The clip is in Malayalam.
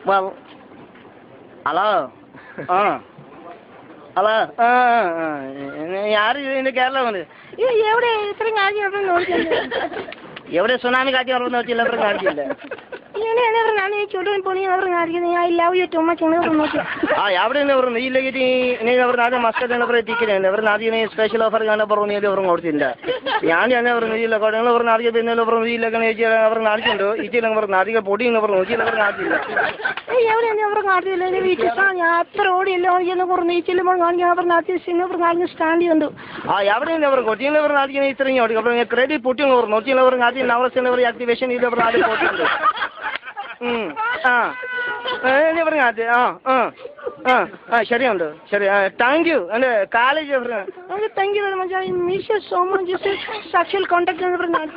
Well, hello. ഹലോ ആര് ഇതിന്റെ കേരളം വന്ന് എവിടെ ഇത്രയും കാര്യം എവിടെ സുനാമി കാറ്റ് പറഞ്ഞു നോക്കിയില്ല അത്രയും കാണിച്ചില്ല അവിടെ മസ്കറ്റ് സ്പെഷ്യൽ ഓഫർ കൊടുത്തില്ല ഞാൻ തന്നെ പറഞ്ഞില്ല കൊടങ്ങൾ പറഞ്ഞ ആദ്യം പിന്നെ അവർ കാണിച്ചിട്ടുണ്ട് ഇച്ചില്ല പറഞ്ഞു അധികം പൊടി നോക്കിയില്ല അവർ കാണിച്ചില്ല എത്ര ഓടിയല്ലോ സ്റ്റാൻഡ് ഉണ്ട് എവിടെ കൊച്ചിയിൽ നാട്ടിൽ ഇത്രയും ഓടി ക്രെഡിറ്റ് പൊട്ടി നോക്കിയില്ല അവർ നാട്ടിൽ അവർ ആക്ടിവേഷൻ ചെയ്ത് അവർ നാട്ടിൽ പോയിട്ടുണ്ട് പറഞ്ഞ ശരിയുണ്ട് ശരി താങ്ക് യു എൻ്റെ college thank you very much I miss you so much social contact എന്ന് പറഞ്ഞാൽ